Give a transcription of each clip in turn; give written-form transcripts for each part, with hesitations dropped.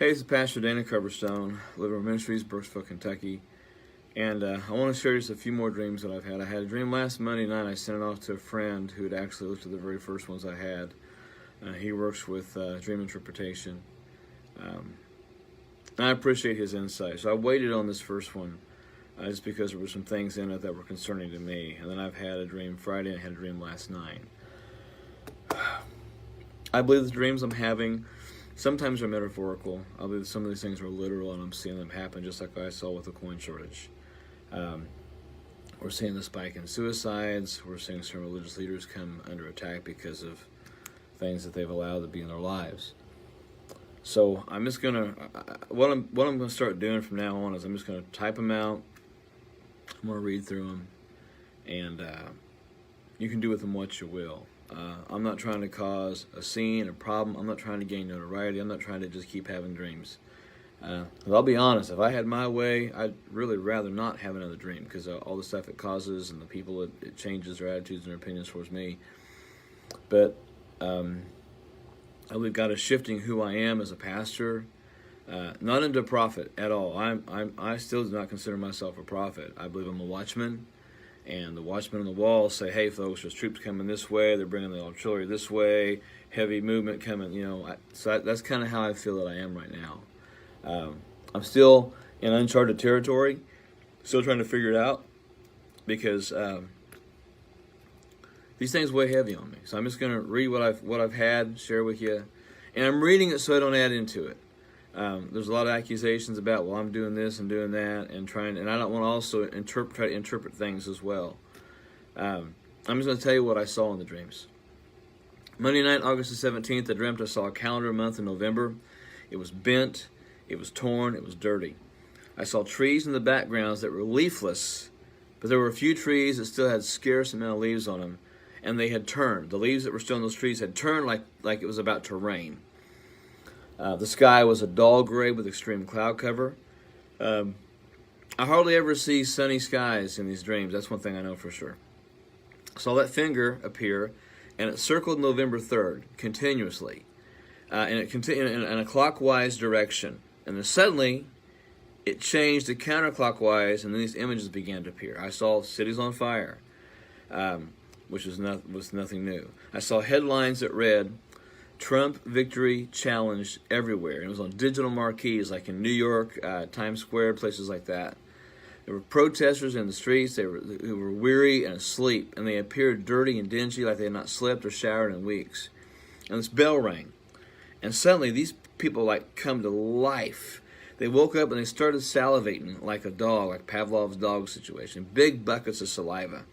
Hey, this is Pastor Dana Coverstone, Liver Ministries, Brooksville, Kentucky. And I want to share just a few more dreams that I've had. I had a dream last Monday night. I sent it off to a friend who had actually looked at the very first ones I had. He works with dream interpretation. I appreciate his insight. So I waited on this first one just because there were some things in it that were concerning to me. And then I've had a dream Friday and I had a dream last night. I believe the dreams I'm having sometimes are metaphorical. I believe some of these things are literal, and I'm seeing them happen just like I saw with the coin shortage. We're seeing the spike in suicides. We're seeing some religious leaders come under attack because of things that they've allowed to be in their lives. So I'm just gonna what I'm gonna start doing from now on is I'm just gonna type them out. I'm gonna read through them, and you can do with them what you will. I'm not trying to cause a scene, a problem. I'm not trying to gain notoriety. I'm not trying to just keep having dreams. I'll be honest, if I had my way, I'd really rather not have another dream because all the stuff it causes and the people it changes their attitudes and their opinions towards me. But I believe God is shifting who I am as a pastor, not into a prophet at all. I still do not consider myself a prophet. I believe I'm a watchman. And the watchmen on the wall say, hey, folks, there's troops coming this way. They're bringing the artillery this way. Heavy movement coming, So that's kind of how I feel that I am right now. I'm still in uncharted territory, still trying to figure it out because these things weigh heavy on me. So I'm just going to read what I've had, share with you. And I'm reading it so I don't add into it. There's a lot of accusations about, well, I'm doing this and doing that, and I don't want to also try to interpret things as well. I'm just going to tell you what I saw in the dreams. Monday night, August the 17th, I dreamt I saw a calendar month in November. It was bent, it was torn, it was dirty. I saw trees in the backgrounds that were leafless, but there were a few trees that still had scarce amount of leaves on them, and they had turned. The leaves that were still on those trees had turned like it was about to rain. The sky was a dull gray with extreme cloud cover. I hardly ever see sunny skies in these dreams. That's one thing I know for sure. I saw that finger appear, and it circled November 3rd continuously. And it continued in a clockwise direction. And then suddenly, it changed to counterclockwise, and then these images began to appear. I saw cities on fire, which was nothing new. I saw headlines that read, Trump victory challenged everywhere. And it was on digital marquees like in New York, Times Square, places like that. There were protesters in the streets who were weary and asleep, and they appeared dirty and dingy like they had not slept or showered in weeks. And this bell rang. And suddenly these people come to life. They woke up and they started salivating like a dog, like Pavlov's dog situation. Big buckets of saliva.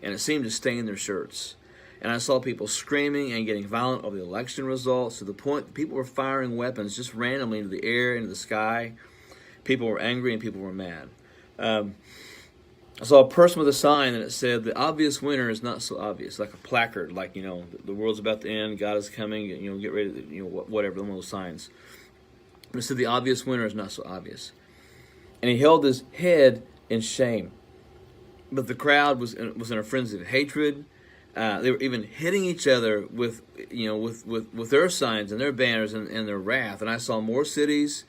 And it seemed to stain their shirts. And I saw people screaming and getting violent over the election results to the point that people were firing weapons just randomly into the air, into the sky. People were angry and people were mad. I saw a person with a sign and it said, the obvious winner is not so obvious, like a placard, like, the world's about to end, God is coming, get ready, whatever, one of those signs. But it said the obvious winner is not so obvious. And he held his head in shame. But the crowd was in a frenzy of hatred. They were even hitting each other with their signs and their banners and their wrath. And I saw more cities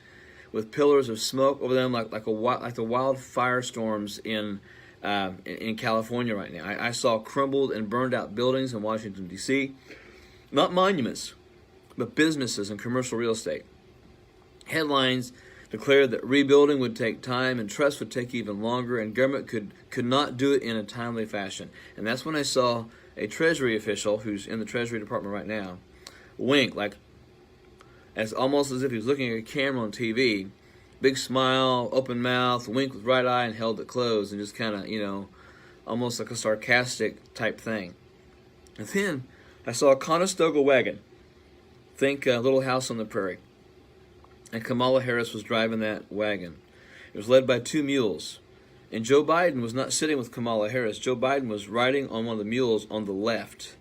with pillars of smoke over them, like the wild firestorms in California right now. I saw crumbled and burned out buildings in Washington D.C. Not monuments, but businesses and commercial real estate. Headlines declared that rebuilding would take time and trust would take even longer, and government could not do it in a timely fashion. And that's when I saw a Treasury official who's in the Treasury Department right now wink, almost as if he was looking at a camera on TV. Big smile, open mouth, wink with right eye, and held it closed, and just kind of, almost like a sarcastic type thing. And then I saw a Conestoga wagon. Think Little House on the Prairie. And Kamala Harris was driving that wagon. It was led by two mules. And Joe Biden was not sitting with Kamala Harris. Joe Biden was riding on one of the mules on the left,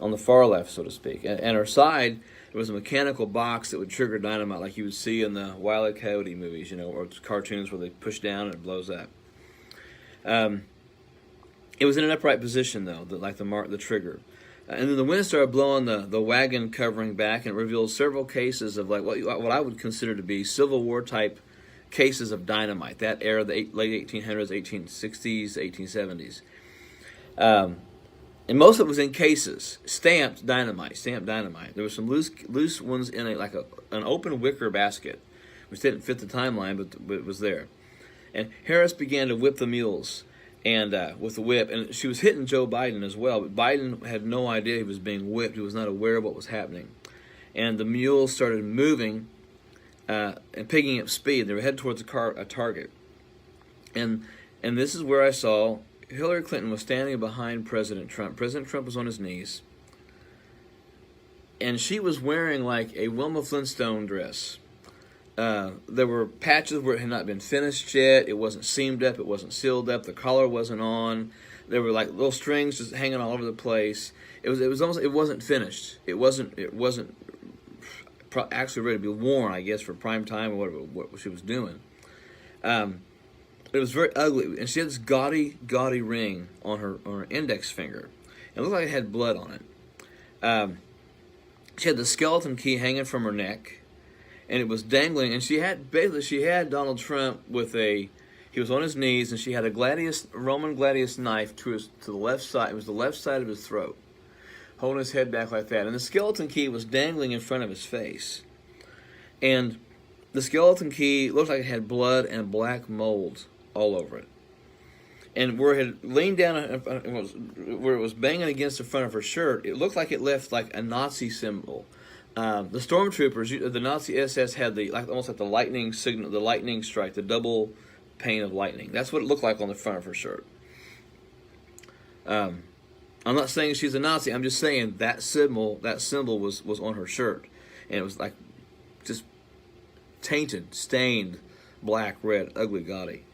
on the far left, so to speak. And her side, there was a mechanical box that would trigger dynamite like you would see in the Wile E. Coyote movies, or cartoons where they push down and it blows up. It was in an upright position, though, like the trigger. And then the wind started blowing the wagon covering back, and it revealed several cases of like what I would consider to be Civil War type cases of dynamite. That era, the late 1800s, 1860s, 1870s. And most of it was in cases, stamped dynamite. There were some loose ones in an open wicker basket, which didn't fit the timeline, but it was there. And Harris began to whip the mules, and with the whip, and she was hitting Joe Biden as well. But Biden had no idea he was being whipped. He was not aware of what was happening, and the mules started moving and picking up speed. They were headed towards a target, and this is where I saw Hillary Clinton was standing behind President Trump. President Trump was on his knees, and she was wearing like a Wilma Flintstone dress. There were patches where it had not been finished yet. It wasn't seamed up. It wasn't sealed up. The collar wasn't on. There were like little strings just hanging all over the place. It wasn't finished. It wasn't actually ready to be worn, I guess, for prime time or what she was doing. It was very ugly, and she had this gaudy ring on her index finger. It looked like it had blood on it. She had the skeleton key hanging from her neck, and it was dangling. And she had Donald Trump he was on his knees, and she had a Roman gladius knife to the left side. It was the left side of his throat, holding his head back like that. And the skeleton key was dangling in front of his face, and the skeleton key looked like it had blood and black mold all over it. And where it had leaned down, where it was banging against the front of her shirt, it looked like it left like a Nazi symbol. The stormtroopers, the Nazi SS had almost like the lightning signal, the lightning strike, the double pane of lightning. That's what it looked like on the front of her shirt. I'm not saying she's a Nazi. I'm just saying that symbol was on her shirt, and it was like just tainted, stained, black, red, ugly, gaudy.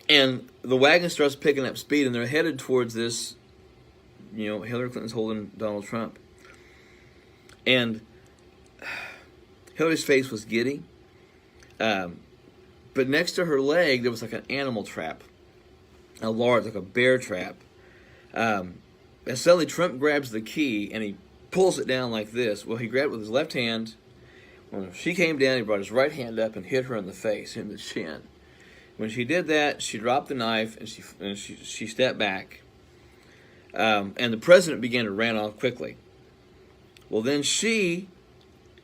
And the wagon starts picking up speed, and they're headed towards this. Hillary Clinton's holding Donald Trump, and Hillary's face was giddy. But next to her leg, there was like an animal trap, a large, like a bear trap. And suddenly Trump grabs the key, and he pulls it down like this. Well, he grabbed it with his left hand. When she came down, he brought his right hand up and hit her in the face, in the chin. When she did that, she dropped the knife, and she stepped back. And the president began to run off quickly. Well, then she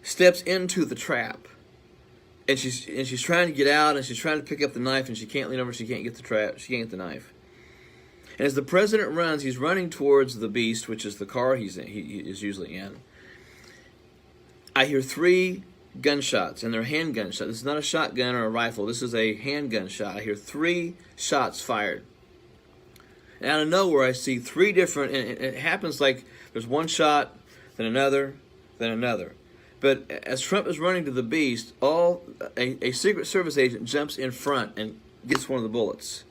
steps into the trap, and she's trying to get out, and she's trying to pick up the knife, and she can't lean over. She can't get the trap. She can't get the knife. And as the president runs, he's running towards the beast, which is the car he is usually in. I hear 3 gunshots, and they're handgun shots. This is not a shotgun or a rifle. This is a handgun shot. I hear 3 shots fired. And out of nowhere, I see 3 different, and it happens like there's one shot, then another, then another. But as Trump is running to the beast, a Secret Service agent jumps in front and gets one of the bullets,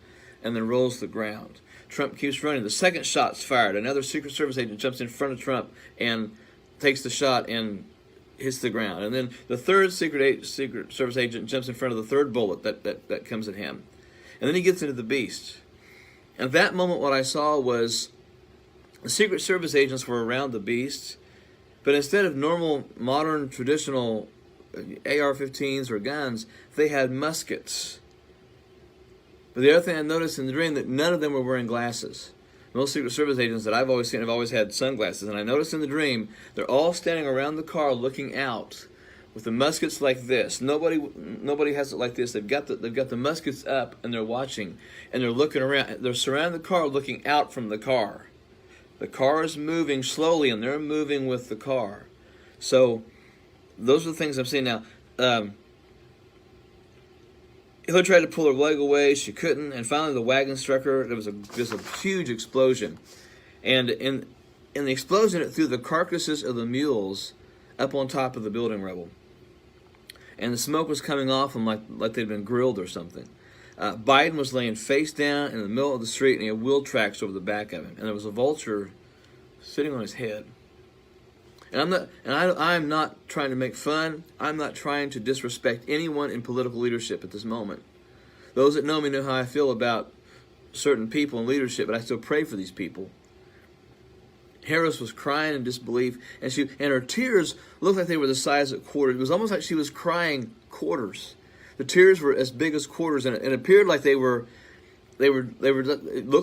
and then rolls to the ground. Trump keeps running. The second shot's fired. Another Secret Service agent jumps in front of Trump and takes the shot and hits the ground. And then the third Secret Service agent jumps in front of the third bullet that comes at him. And then he gets into the beast. And at that moment, what I saw was the Secret Service agents were around the beast, but instead of normal, modern, traditional AR-15s or guns, they had muskets. But the other thing I noticed in the dream, that none of them were wearing glasses. Most Secret Service agents that I've always seen have always had sunglasses. And I noticed in the dream, they're all standing around the car looking out with the muskets like this. Nobody has it like this. They've got the muskets up, and they're watching, and they're looking around. They're surrounding the car, looking out from the car. The car is moving slowly, and they're moving with the car. So those are the things I'm seeing now. Hillary tried to pull her leg away. She couldn't. And finally the wagon struck her. There was a huge explosion. And in the explosion, it threw the carcasses of the mules up on top of the building rubble. And the smoke was coming off them like they'd been grilled or something. Biden was laying face down in the middle of the street, and he had wheel tracks over the back of him. And there was a vulture sitting on his head. And I'm not trying to make fun. I'm not trying to disrespect anyone in political leadership at this moment. Those that know me know how I feel about certain people in leadership, but I still pray for these people. Harris was crying in disbelief, and her tears looked like they were the size of quarters. It was almost like she was crying quarters. The tears were as big as quarters, and it appeared like they looked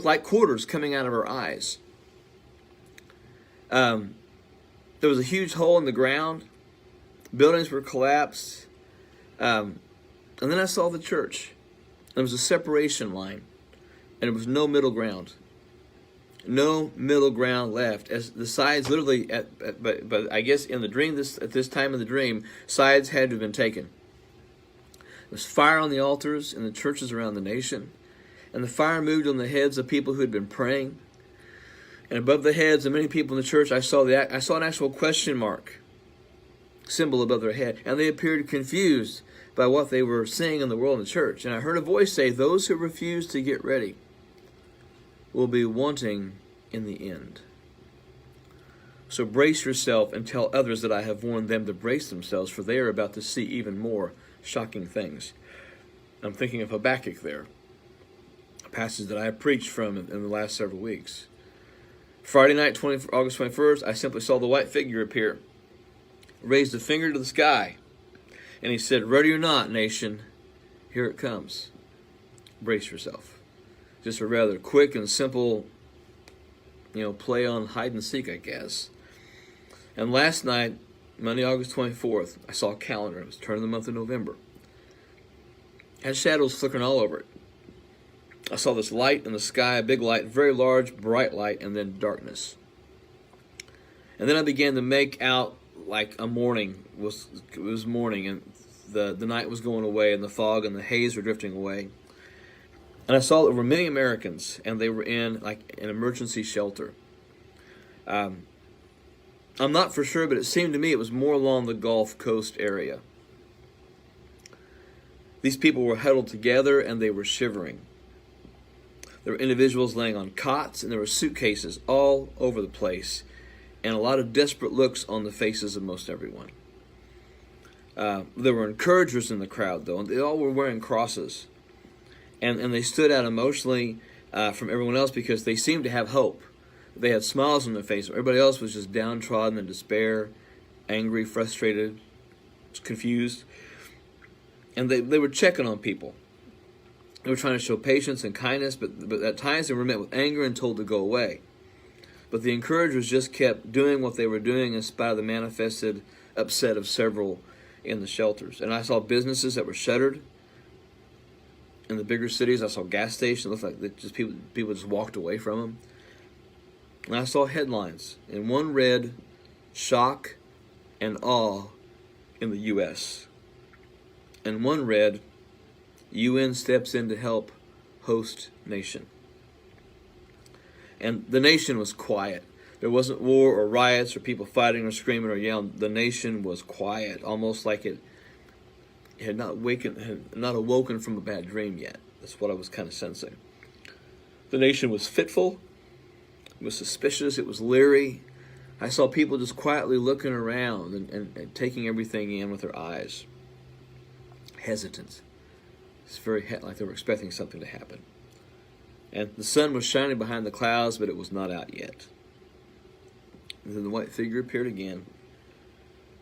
like quarters coming out of her eyes. There was a huge hole in the ground. Buildings were collapsed. And then I saw the church. There was a separation line, and there was no middle ground. No middle ground left. As the sides literally, but I guess in the dream, at this time of the dream, sides had to have been taken. There was fire on the altars in the churches around the nation, and the fire moved on the heads of people who had been praying. And above the heads of many people in the church, I saw an actual question mark symbol above their head, and they appeared confused by what they were seeing in the world in the church. And I heard a voice say, "Those who refuse to get ready will be wanting in the end. So brace yourself and tell others that I have warned them to brace themselves, for they are about to see even more shocking things." I'm thinking of Habakkuk there, a passage that I have preached from in the last several weeks. Friday night, August 21st, I simply saw the white figure appear, raised a finger to the sky, and he said, "Ready or not, nation, here it comes. Brace yourself." Just a rather quick and simple, play on hide and seek, I guess. And last night, Monday, August 24th, I saw a calendar. It was turning the month of November. It had shadows flickering all over it. I saw this light in the sky, a big light, very large, bright light, and then darkness. And then I began to make out like a morning. It was morning, and the night was going away, and the fog and the haze were drifting away. And I saw there were many Americans, and they were in like an emergency shelter. I'm not for sure, but it seemed to me it was more along the Gulf Coast area. These people were huddled together, and they were shivering. There were individuals laying on cots, and there were suitcases all over the place, and a lot of desperate looks on the faces of most everyone. There were encouragers in the crowd, though, and they all were wearing crosses. And they stood out emotionally from everyone else because they seemed to have hope. They had smiles on their face. Everybody else was just downtrodden in despair, angry, frustrated, confused. And they were checking on people. They were trying to show patience and kindness, but at times they were met with anger and told to go away. But the encouragers just kept doing what they were doing in spite of the manifested upset of several in the shelters. And I saw businesses that were shuttered. In the bigger cities, I saw gas stations. It looked like people just walked away from them. And I saw headlines. And one read, "Shock and Awe in the U.S." And one read, "UN steps in to help host nation." And the nation was quiet. There wasn't war or riots or people fighting or screaming or yelling. The nation was quiet, almost like it had not awoken from a bad dream yet. That's what I was kind of sensing. The nation was fitful. It was suspicious. It was leery. I saw people just quietly looking around and taking everything in with their eyes. Hesitant. It's like they were expecting something to happen. And the sun was shining behind the clouds, but it was not out yet. And then the white figure appeared again.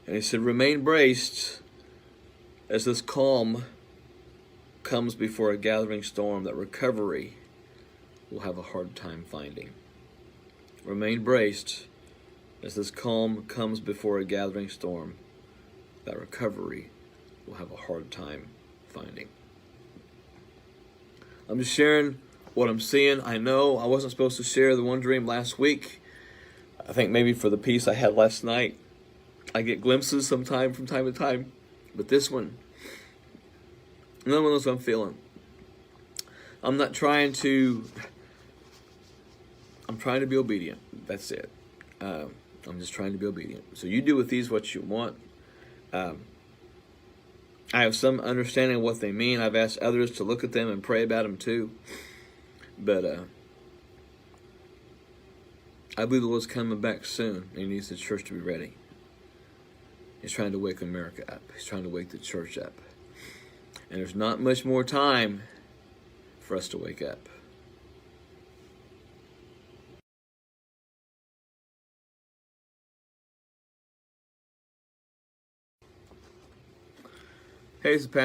And he said, "Remain braced as this calm comes before a gathering storm that recovery will have a hard time finding." Remain braced as this calm comes before a gathering storm that recovery will have a hard time finding. I'm just sharing what I'm seeing. I know I wasn't supposed to share the one dream last week. I think maybe for the peace I had last night, I get glimpses from time to time. But this one, another one of those I'm feeling. I'm trying to be obedient. That's it. I'm just trying to be obedient. So you do with these what you want. I have some understanding of what they mean. I've asked others to look at them and pray about them too. But I believe the Lord's coming back soon, and He needs the church to be ready. He's trying to wake America up. He's trying to wake the church up. And there's not much more time for us to wake up. Hey, this is Pastor